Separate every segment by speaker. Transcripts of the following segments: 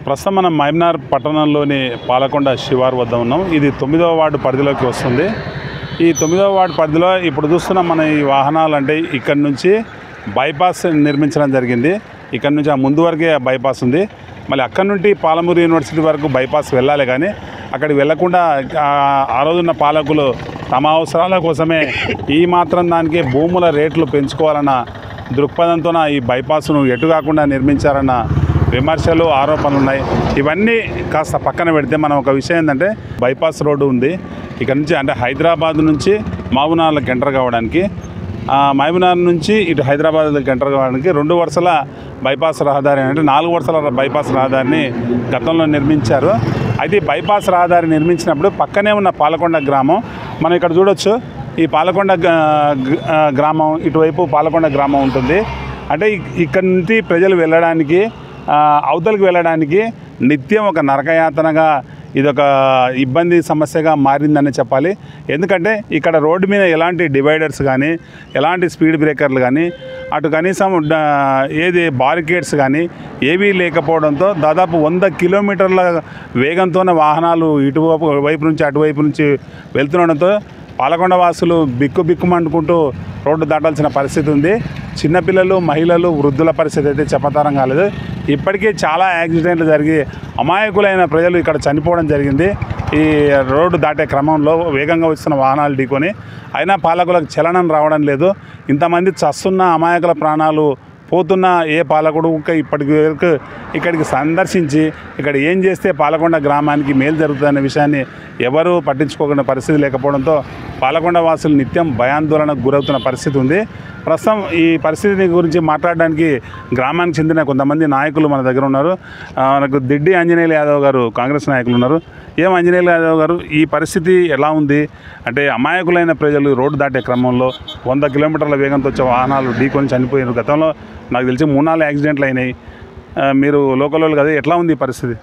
Speaker 1: ప్రస్తుతం మనం మహబూబ్నగర్ పట్టణంలోని పాలకొండ శివారు వద్ద ఉన్నాం. ఇది 9వ వార్డు పరిధిలోకి వస్తుంది. ఈ 9వ వార్డు పరిధిలో ఇప్పుడు చూస్తున్న మన ఈ వాహనాలు అంటే ఇక్కడ నుంచి బైపాస్ నిర్మించడం జరిగింది. ఇక్కడ నుంచి ఆ ముందు వరకే బైపాస్ ఉంది. మళ్ళీ అక్కడ నుండి పాలమూరు యూనివర్సిటీ వరకు బైపాస్ వెళ్ళాలి, కానీ అక్కడికి వెళ్లకుండా ఆ రోజున్న పాలకులు తమ అవసరాల కోసమే ఈ మాత్రం దానికి భూముల రేట్లు పెంచుకోవాలన్న దృక్పథంతోన ఈ బైపాస్ను ఎటు కాకుండా నిర్మించారన్న విమర్శలు, ఆరోపణలు ఉన్నాయి. ఇవన్నీ కాస్త పక్కన పెడితే మనం ఒక విషయం ఏంటంటే బైపాస్ రోడ్డు ఉంది. ఇక్కడ నుంచి అంటే హైదరాబాద్ నుంచి మహబూబ్నగర్కి ఎంటర్ కావడానికి, మహబూబ్నగర్ నుంచి ఇటు హైదరాబాద్కి ఎంటర్ కావడానికి 2 వరుసల బైపాస్ రహదారి అంటే 4 వరుసల బైపాస్ రహదారిని గతంలో నిర్మించారు. అయితే బైపాస్ రహదారి నిర్మించినప్పుడు పక్కనే ఉన్న పాలకొండ గ్రామం మనం ఇక్కడ చూడొచ్చు. ఈ పాలకొండ గ్రామం ఇటువైపు పాలకొండ గ్రామం ఉంటుంది. అంటే ఇక్కడ నుండి ప్రజలు వెళ్ళడానికి, అవతలకు వెళ్ళడానికి నిత్యం ఒక నరకయాతనగా ఇదొక ఇబ్బంది సమస్యగా మారిందని చెప్పాలి. ఎందుకంటే ఇక్కడ రోడ్డు మీద ఎలాంటి డివైడర్స్ కానీ, ఎలాంటి స్పీడ్ బ్రేకర్లు కానీ, అటు కనీసం ఏది బారికేడ్స్ కానీ ఏవీ లేకపోవడంతో దాదాపు 100 కిలోమీటర్ల వేగంతోనే వాహనాలు ఇటువైపు నుంచి అటువైపు నుంచి వెళ్తుండడంతో పాలకొండ వాసులు బిక్కుమంటుకుంటూ రోడ్డు దాటాల్సిన పరిస్థితి ఉంది. చిన్నపిల్లలు, మహిళలు, వృద్ధుల పరిస్థితి అయితే చెప్పతరం కాలేదు. ఇప్పటికే చాలా యాక్సిడెంట్లు జరిగి అమాయకులైన ప్రజలు ఇక్కడ చనిపోవడం జరిగింది. ఈ రోడ్డు దాటే క్రమంలో వేగంగా వస్తున్న వాహనాలు ఢీకొని, అయినా పాలకులకు చలనం రావడం లేదు. ఇంతమంది చస్తున్న అమాయకుల ప్రాణాలు పోతున్న ఏ పాలకుడు ఇప్పటికి వరకు ఇక్కడికి సందర్శించి ఇక్కడ ఏం చేస్తే పాలకొండ గ్రామానికి మేలు జరుగుతుందనే విషయాన్ని ఎవరూ పట్టించుకోకుండా పరిస్థితి లేకపోవడంతో పాలకొండ వాసులు నిత్యం భయాందోళనకు గురవుతున్న పరిస్థితి ఉంది. ప్రస్తుతం ఈ పరిస్థితిని గురించి మాట్లాడడానికి గ్రామానికి చెందిన కొంతమంది నాయకులు మన దగ్గర ఉన్నారు. మనకు దిడ్డి ఆంజనేయులు యాదవ్ గారు కాంగ్రెస్ నాయకులు ఉన్నారు. ఏం ఆంజనేయులు యాదవ్ గారు, ఈ పరిస్థితి ఎలా ఉంది అంటే అమాయకులైన ప్రజలు రోడ్డు దాటే క్రమంలో 100 కిలోమీటర్ల వేగంతో వచ్చే వాహనాలు ఢీకొని చనిపోయారు. గతంలో నాకు తెలిసి 3-4 యాక్సిడెంట్లు అయినాయి. మీరు లోకల్ వాళ్ళు కదా, ఎట్లా ఉంది ఈ పరిస్థితి?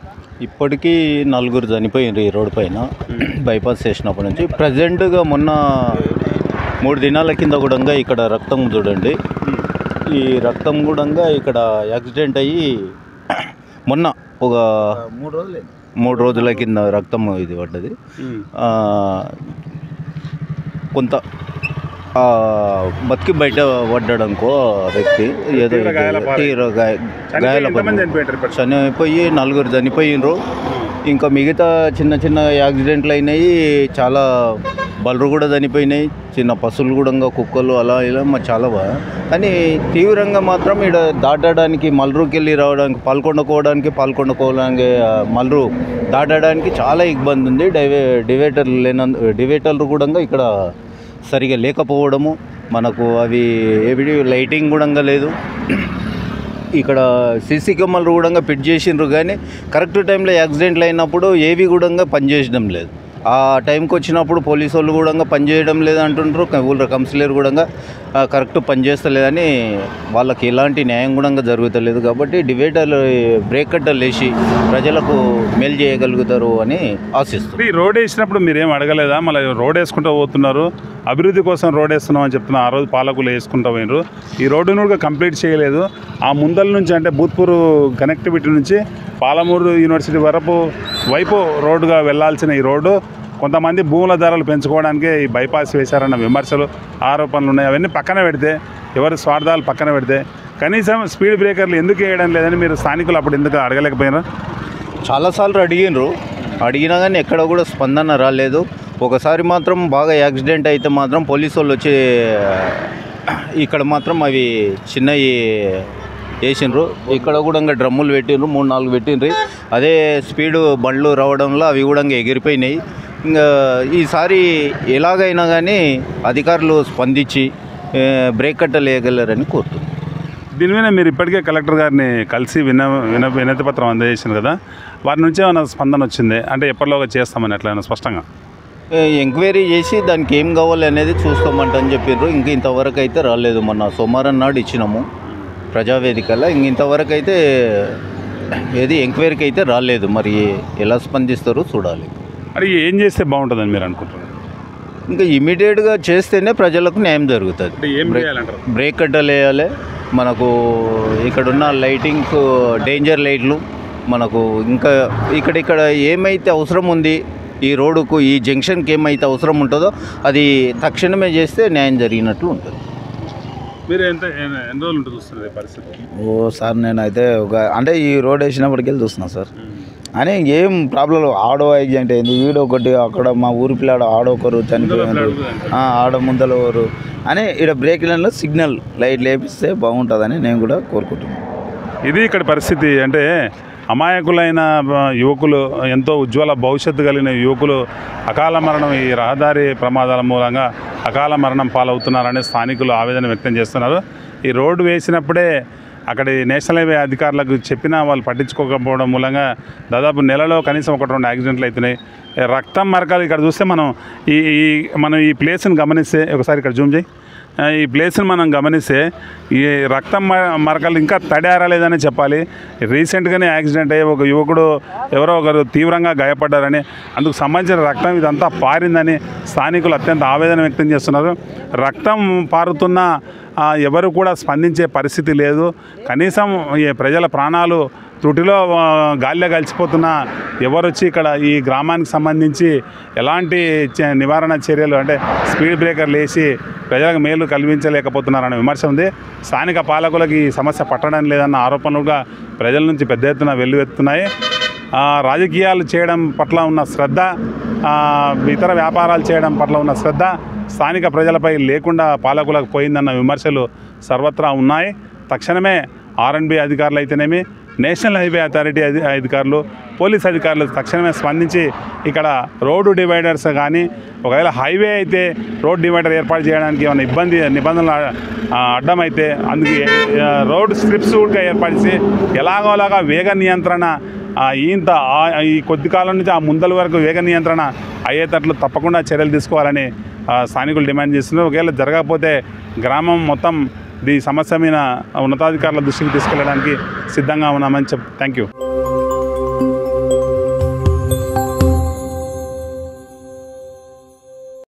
Speaker 2: ఇప్పటికీ 4 చనిపోయింది ఈ రోడ్డు పైన బైపాస్ చేసినప్పటి నుంచి. ప్రజెంట్గా మొన్న 3 దినాల కింద కూడా ఇక్కడ రక్తం చూడండి. ఈ రక్తం కూడా ఇక్కడ యాక్సిడెంట్ అయ్యి మొన్న ఒక 3 రోజుల కింద రక్తం ఇది పడ్డది. కొంత బతికి బయట పడ్డాడనుకో వ్యక్తి, ఏదో తీవ్ర చనిపోయి 4 చనిపోయినరు. ఇంకా మిగతా చిన్న యాక్సిడెంట్లు అయినాయి. చాలా బలరు కూడా చనిపోయినాయి, చిన్న పశువులు కూడా, కుక్కలు అలా ఇలా చాలా బాగా. కానీ తీవ్రంగా మాత్రం ఇక్కడ దాటడానికి మల్లుకి వెళ్ళి రావడానికి, పాల్కొండకోవడానికి మల్లు దాటడానికి చాలా ఇబ్బంది ఉంది. డివైడర్లు కూడా ఇక్కడ సరిగా లేకపోవడము, మనకు అవి లైటింగ్ కూడా లేదు. ఇక్కడ సీసీ కెమెరాలు కూడా ఫిట్ చేసిండ్రు, కానీ కరెక్ట్ టైంలో యాక్సిడెంట్లు అయినప్పుడు ఏవి కూడా పనిచేయడం లేదు. ఆ టైంకి వచ్చినప్పుడు పోలీసు వాళ్ళు కూడా పనిచేయడం లేదు అంటుంటారు. ఊళ్ళో కౌన్సిలర్ కూడా కరెక్ట్ పనిచేస్తలేదని, వాళ్ళకి ఎలాంటి న్యాయం కూడా జరుగుతలేదు. కాబట్టి డివైడర్లు బ్రేక్ కట్టలు వేసి ప్రజలకు మేలు చేయగలుగుతారు అని ఆశిస్తారు.
Speaker 1: ఈ రోడ్ వేసినప్పుడు మీరేం అడగలేదా? మళ్ళీ రోడ్ వేసుకుంటూ పోతున్నారు, అభివృద్ధి కోసం రోడ్ వేస్తున్నామని చెప్తున్నా. ఆ రోజు పాలకులు వేసుకుంటూ పోయినారు. ఈ రోడ్డును కూడా కంప్లీట్ చేయలేదు. ఆ ముందల నుంచి అంటే భూత్పూర్ కనెక్టివిటీ నుంచి పాలమూరు యూనివర్సిటీ వైపు రోడ్డుగా వెళ్లాల్సిన ఈ రోడ్డు కొంతమంది భూముల ధరలు పెంచుకోవడానికి ఈ బైపాస్ వేశారన్న విమర్శలు, ఆరోపణలు ఉన్నాయి. అవన్నీ పక్కన పెడితే, ఎవరి స్వార్థాలు పక్కన పెడితే, కనీసం స్పీడ్ బ్రేకర్లు ఎందుకు వేయడం లేదని మీరు స్థానికులు అప్పుడు ఎందుకు అడగలేకపోయినారు?
Speaker 2: చాలాసార్లు అడిగినా కానీ ఎక్కడ కూడా స్పందన రాలేదు. ఒకసారి మాత్రం బాగా యాక్సిడెంట్ అయితే మాత్రం పోలీసు వాళ్ళు వచ్చి ఇక్కడ మాత్రం అవి చిన్నవి వేసిండ్రు. ఇక్కడ కూడా డ్రమ్ములు పెట్టిండ్రు, 3-4 పెట్టిండ్రు. అదే స్పీడు బండ్లు రావడంలో అవి కూడా ఎగిరిపోయినాయి. ఇంకా ఈసారి ఎలాగైనా కానీ అధికారులు స్పందించి బ్రేక్ కట్టలు వేయగలరని కోరుతున్నాను.
Speaker 1: దీని మీద మీరు ఇప్పటికే కలెక్టర్ గారిని కలిసి వినతి పత్రం అందజేసింది కదా, వారి నుంచి ఏమైనా స్పందన వచ్చింది అంటే ఎప్పటిలోగా చేస్తామని ఎట్లయినా స్పష్టంగా
Speaker 2: ఎంక్వైరీ చేసి దానికి ఏం కావాలి అనేది చూస్తామంటని చెప్పారు. ఇంతవరకు అయితే రాలేదు. మొన్న సోమవారం నాడు ఇచ్చినాము ప్రజావేదికలో, ఇంతవరకు అయితే ఏది ఎంక్వైరీకి అయితే రాలేదు. మరి ఎలా స్పందిస్తారో చూడాలి.
Speaker 1: మరి ఏం చేస్తే బాగుంటుందని మీరు అనుకుంటున్నారు?
Speaker 2: ఇంకా ఇమీడియట్గా చేస్తేనే ప్రజలకు న్యాయం జరుగుతుంది. బ్రేక్ కట్టలు వేయాలి. మనకు ఇక్కడున్న లైటింగ్స్, డేంజర్ లైట్లు మనకు ఇంకా ఇక్కడ ఏమైతే అవసరం ఉంది ఈ రోడ్డుకు, ఈ జంక్షన్కి ఏమైతే అవసరం ఉంటుందో అది తక్షణమే చేస్తే న్యాయం జరిగినట్లు ఉంటుంది.
Speaker 1: మీరు ఎన్ని రోజులు ఉంటుంది చూస్తుంది పరిస్థితి?
Speaker 3: సార్ నేనైతే అంటే ఈ రోడ్ వేసినప్పటికీ చూస్తున్నా సార్, అని ఏం ప్రాబ్లం. ఆడో యాక్సిడెంట్ అయింది, వీడో ఒకటి, అక్కడ మా ఊరి పిల్లాడు ఆడో ఒకరు చనిపోయారు, ఆడ ముందల ఒకరు అని. ఇక్కడ బ్రేక్ లైన్లో సిగ్నల్ లైట్ లేపిస్తే బాగుంటుందని నేను కూడా కోరుకుంటున్నాను.
Speaker 1: ఇది ఇక్కడ పరిస్థితి. అంటే అమాయకులైన యువకులు, ఎంతో ఉజ్వల భవిష్యత్తు కలిగిన యువకులు అకాల మరణం, ఈ రహదారి ప్రమాదాల మూలంగా అకాల మరణం పాలవుతున్నారని స్థానికులు ఆవేదన వ్యక్తం చేస్తున్నారు. ఈ రోడ్డు వేసినప్పుడే అక్కడి నేషనల్ హైవే అధికారులకు చెప్పినా వాళ్ళు పట్టించుకోకపోవడం మూలంగా దాదాపు నెలలో కనీసం 1-2 యాక్సిడెంట్లు అవుతున్నాయి. రక్తం మరకలు ఇక్కడ చూస్తే మనం ఈ ప్లేస్ని గమనిస్తే, ఒకసారి ఇక్కడ జూమ్ చేయి, ఈ ప్లేస్ని మనం గమనిస్తే ఈ రక్తం మరకలు ఇంకా తడారలేదని చెప్పాలి. రీసెంట్గానే యాక్సిడెంట్ అయ్యి ఒక యువకుడు ఎవరో ఒకరు తీవ్రంగా గాయపడ్డారని, అందుకు సంబంధించిన రక్తం ఇదంతా పారిందని స్థానికులు అత్యంత ఆవేదన వ్యక్తం చేస్తున్నారు. రక్తం పారుతున్న ఎవరు కూడా స్పందించే పరిస్థితి లేదు. కనీసం ఈ ప్రజల ప్రాణాలు త్రుటిలో గాలిలో కలిసిపోతున్న ఎవరు వచ్చి ఇక్కడ ఈ గ్రామానికి సంబంధించి ఎలాంటి నివారణ చర్యలు, అంటే స్పీడ్ బ్రేకర్లు వేసి ప్రజలకు మేలు కల్పించలేకపోతున్నారనే విమర్శ ఉంది. స్థానిక పాలకులకు ఈ సమస్య పట్టడం లేదన్న ఆరోపణలుగా ప్రజల నుంచి పెద్ద ఎత్తున వెల్లువెత్తున్నాయి. రాజకీయాలు చేయడం పట్ల ఉన్న శ్రద్ధ, ఇతర వ్యాపారాలు చేయడం పట్ల ఉన్న శ్రద్ధ స్థానిక ప్రజలపై లేకుండా పాలకులకు పోయిందన్న విమర్శలు సర్వత్రా ఉన్నాయి. తక్షణమే R&B అధికారులు అయితేనేమి, నేషనల్ హైవే అథారిటీ అధికారులు, పోలీస్ అధికారులు తక్షణమే స్పందించి ఇక్కడ రోడ్డు డివైడర్స్ కానీ, ఒకవేళ హైవే అయితే రోడ్ డివైడర్ ఏర్పాటు చేయడానికి ఏమైనా నిబంధనలు అడ్డమైతే అందుకు రోడ్ స్ట్రిప్స్ కూడా ఏర్పాటు చేసి ఎలాగోలాగా వేగ నియంత్రణ ఈ కొద్ది కాలం నుంచి ఆ ముందల వరకు వేగ నియంత్రణ అయ్యేటట్లు తప్పకుండా చర్యలు తీసుకోవాలని స్థానికులు డిమాండ్ చేస్తున్నారు. ఒకవేళ జరగకపోతే గ్రామం మొత్తం ఈ సమస్య మీద ఉన్నతాధికారుల దృష్టికి తీసుకెళ్ళడానికి సిద్ధంగా ఉన్నామని థ్యాంక్ యూ.